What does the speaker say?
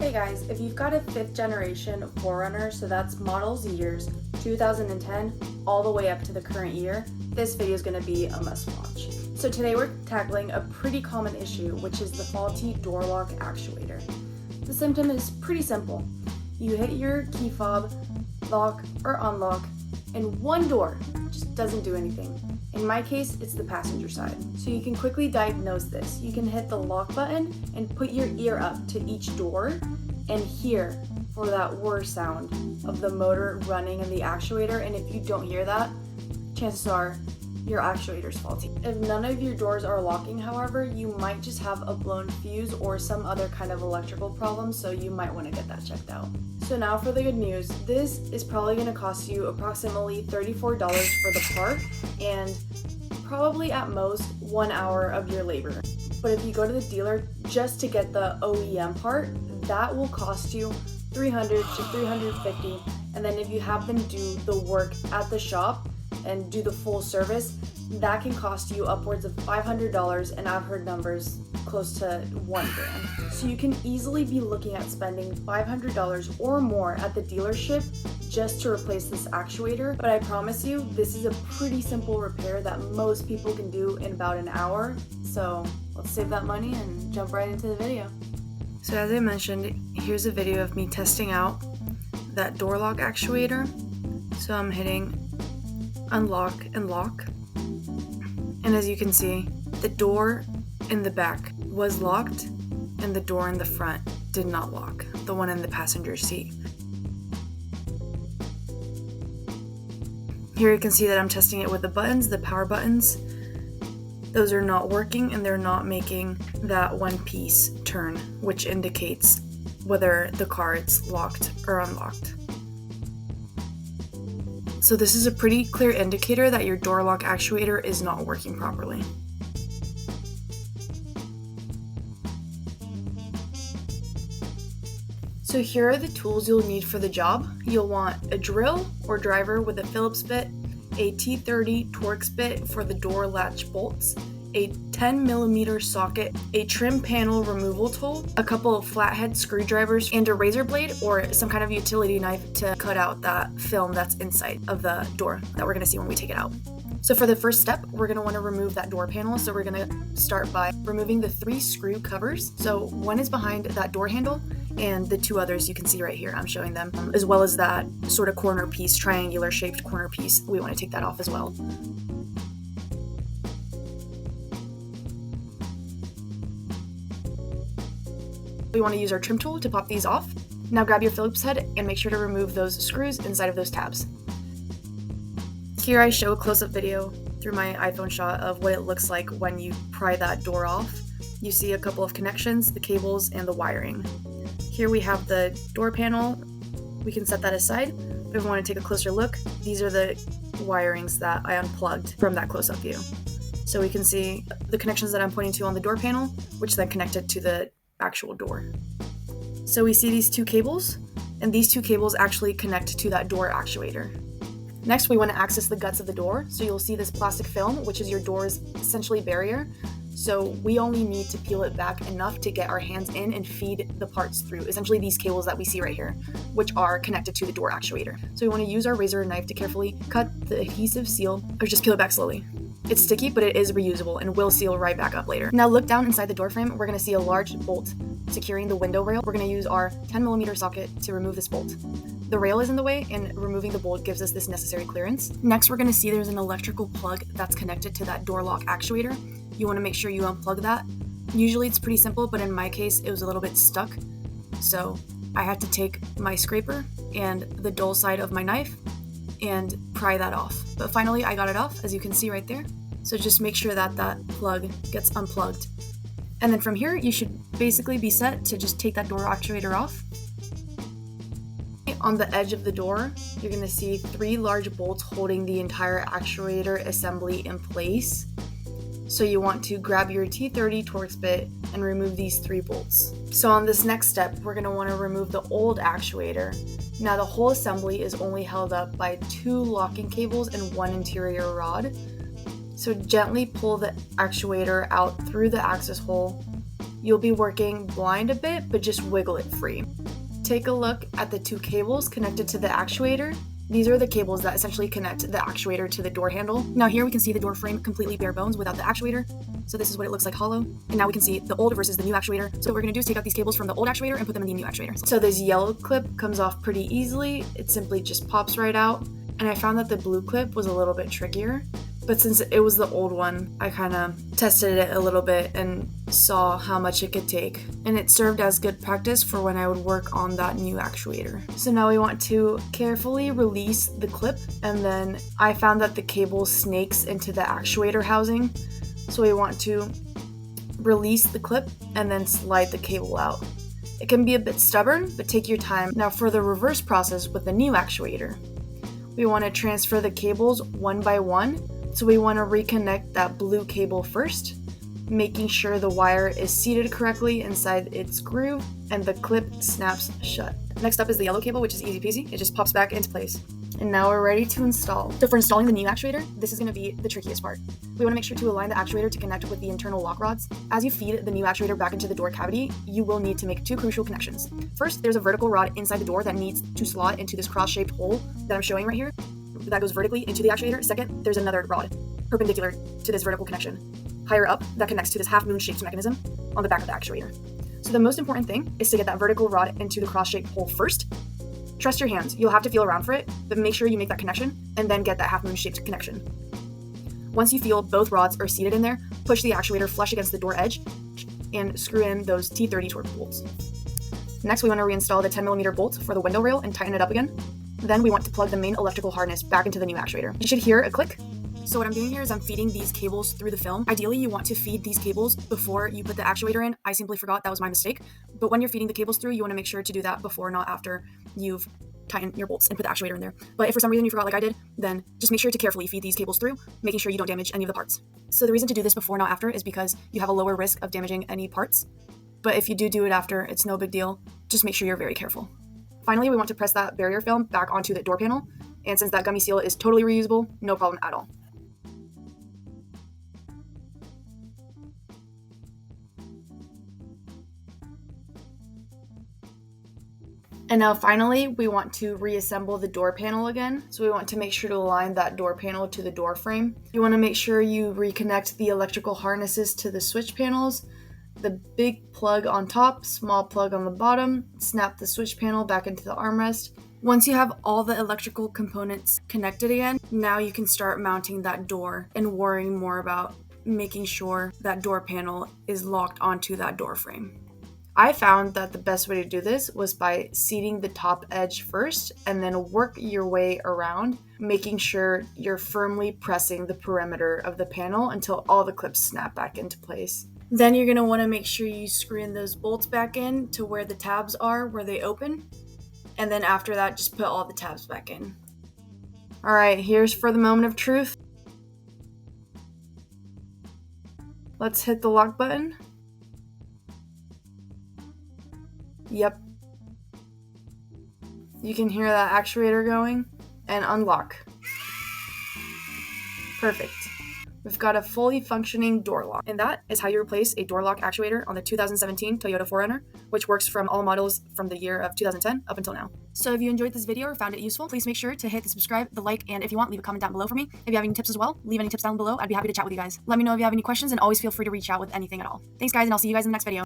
Hey guys, if you've got a 5th generation 4Runner, so that's models years 2010 all the way up to the current year, this video is going to be a must watch. So today we're tackling a pretty common issue, which is the faulty door lock actuator. The symptom is pretty simple. You hit your key fob, lock or unlock, and one door just doesn't do anything. In my case, it's the passenger side. So you can quickly diagnose this. You can hit the lock button and put your ear up to each door and hear for that whir sound of the motor running in the actuator. And if you don't hear that, chances are your actuator's faulty. If none of your doors are locking, however, you might just have a blown fuse or some other kind of electrical problem, so you might want to get that checked out. So now for the good news. This is probably going to cost you approximately $34 for the part and probably at most 1 hour of your labor. But if you go to the dealer just to get the OEM part, that will cost you $300 to $350, and then if you have them do the work at the shop and do the full service, that can cost you upwards of $500, and I've heard numbers close to $1,000. So you can easily be looking at spending $500 or more at the dealership just to replace this actuator. But I promise you, this is a pretty simple repair that most people can do in about an hour. So let's save that money and jump right into the video. So as I mentioned, here's a video of me testing out that door lock actuator. So I'm hitting unlock and lock. And as you can see, the door in the back was locked and the door in the front did not lock, the one in the passenger seat. Here you can see that I'm testing it with the buttons, the power buttons. Those are not working and they're not making that one piece turn, which indicates whether the car is locked or unlocked. So this is a pretty clear indicator that your door lock actuator is not working properly. So here are the tools you'll need for the job. You'll want a drill or driver with a Phillips bit, a T30 Torx bit for the door latch bolts, a 10mm socket, a trim panel removal tool, a couple of flathead screwdrivers, and a razor blade or some kind of utility knife to cut out that film that's inside of the door that we're going to see when we take it out. So for the first step, we're going to want to remove that door panel. So we're going to start by removing the 3 screw covers. So one is behind that door handle, and the 2 others you can see right here, I'm showing them, as well as that sort of corner piece, triangular shaped corner piece. We want to take that off as well. We want to use our trim tool to pop these off. Now grab your Phillips head and make sure to remove those screws inside of those tabs. Here I show a close-up video through my iPhone shot of what it looks like when you pry that door off. You see a couple of connections, the cables, and the wiring. Here we have the door panel. We can set that aside. If we want to take a closer look, these are the wirings that I unplugged from that close-up view. So we can see the connections that I'm pointing to on the door panel, which then connect it to the actual door. So we see these 2 cables, and these 2 cables actually connect to that door actuator. Next, we want to access the guts of the door. So you'll see this plastic film, which is your door's essentially barrier. So we only need to peel it back enough to get our hands in and feed the parts through, essentially these cables that we see right here, which are connected to the door actuator. So we want to use our razor and knife to carefully cut the adhesive seal, or just peel it back slowly. It's sticky, but it is reusable and will seal right back up later. Now look down inside the door frame. We're going to see a large bolt securing the window rail. We're going to use our 10mm socket to remove this bolt. The rail is in the way, and removing the bolt gives us this necessary clearance. Next, we're going to see there's an electrical plug that's connected to that door lock actuator. You want to make sure you unplug that. Usually it's pretty simple, but in my case, it was a little bit stuck. So I had to take my scraper and the dull side of my knife and pry that off. But finally, I got it off, as you can see right there. So just make sure that that plug gets unplugged. And then from here, you should basically be set to just take that door actuator off. On the edge of the door, you're going to see 3 large bolts holding the entire actuator assembly in place. So you want to grab your T30 Torx bit and remove these 3 bolts. So on this next step, we're going to want to remove the old actuator. Now the whole assembly is only held up by 2 locking cables and 1 interior rod. So gently pull the actuator out through the access hole You'll be working blind a bit, but just wiggle it free. Take a look at the 2 cables connected to the actuator. These are the cables that essentially connect the actuator to the door handle. Now here we can see the door frame completely bare bones without the actuator. So this is what it looks like hollow. And now we can see the old versus the new actuator. So what we're gonna do is take out these cables from the old actuator and put them in the new actuator. So this yellow clip comes off pretty easily. It simply just pops right out. And I found that the blue clip was a little bit trickier. But since it was the old one, I kind of tested it a little bit and saw how much it could take. And it served as good practice for when I would work on that new actuator. So now we want to carefully release the clip, and then I found that the cable snakes into the actuator housing. So we want to release the clip and then slide the cable out. It can be a bit stubborn, but take your time. Now for the reverse process with the new actuator, we want to transfer the cables one by one. So we want to reconnect that blue cable first, making sure the wire is seated correctly inside its groove and the clip snaps shut. Next up is the yellow cable, which is easy peasy. It just pops back into place. And now we're ready to install. So for installing the new actuator, this is going to be the trickiest part. We want to make sure to align the actuator to connect with the internal lock rods. As you feed the new actuator back into the door cavity, you will need to make 2 crucial connections. First, there's a vertical rod inside the door that needs to slot into this cross-shaped hole that I'm showing right here. That goes vertically into the actuator. Second, there's another rod perpendicular to this vertical connection higher up that connects to this half-moon shaped mechanism on the back of the actuator. So the most important thing is to get that vertical rod into the cross-shaped hole first. Trust your hands. You'll have to feel around for it, but make sure you make that connection and then get that half-moon shaped connection. Once you feel both rods are seated in there, push the actuator flush against the door edge and screw in those T30 torque bolts. Next, we want to reinstall the 10mm bolt for the window rail and tighten it up again. Then we want to plug the main electrical harness back into the new actuator. You should hear a click. So what I'm doing here is I'm feeding these cables through the film. Ideally, you want to feed these cables before you put the actuator in. I simply forgot, that was my mistake. But when you're feeding the cables through, you want to make sure to do that before, not after you've tightened your bolts and put the actuator in there. But if for some reason you forgot like I did, then just make sure to carefully feed these cables through, making sure you don't damage any of the parts. So the reason to do this before, not after, is because you have a lower risk of damaging any parts. But if you do it after, it's no big deal. Just make sure you're very careful. Finally, we want to press that barrier film back onto the door panel. And since that gummy seal is totally reusable, no problem at all. And now finally, we want to reassemble the door panel again. So we want to make sure to align that door panel to the door frame. You want to make sure you reconnect the electrical harnesses to the switch panels, the big plug on top, small plug on the bottom, snap the switch panel back into the armrest. Once you have all the electrical components connected again, now you can start mounting that door and worrying more about making sure that door panel is locked onto that door frame. I found that the best way to do this was by seating the top edge first and then work your way around, making sure you're firmly pressing the perimeter of the panel until all the clips snap back into place. Then you're going to want to make sure you screw in those bolts back in to where the tabs are, where they open. And then after that, just put all the tabs back in. All right, here's for the moment of truth. Let's hit the lock button. Yep. You can hear that actuator going and unlock. Perfect. We've got a fully functioning door lock. And that is how you replace a door lock actuator on the 2017 Toyota 4RUNNER, which works from all models from the year of 2010 up until now. So if you enjoyed this video or found it useful, please make sure to hit the subscribe, the like, and if you want, leave a comment down below for me. If you have any tips as well, leave any tips down below. I'd be happy to chat with you guys. Let me know if you have any questions and always feel free to reach out with anything at all. Thanks guys, and I'll see you guys in the next video.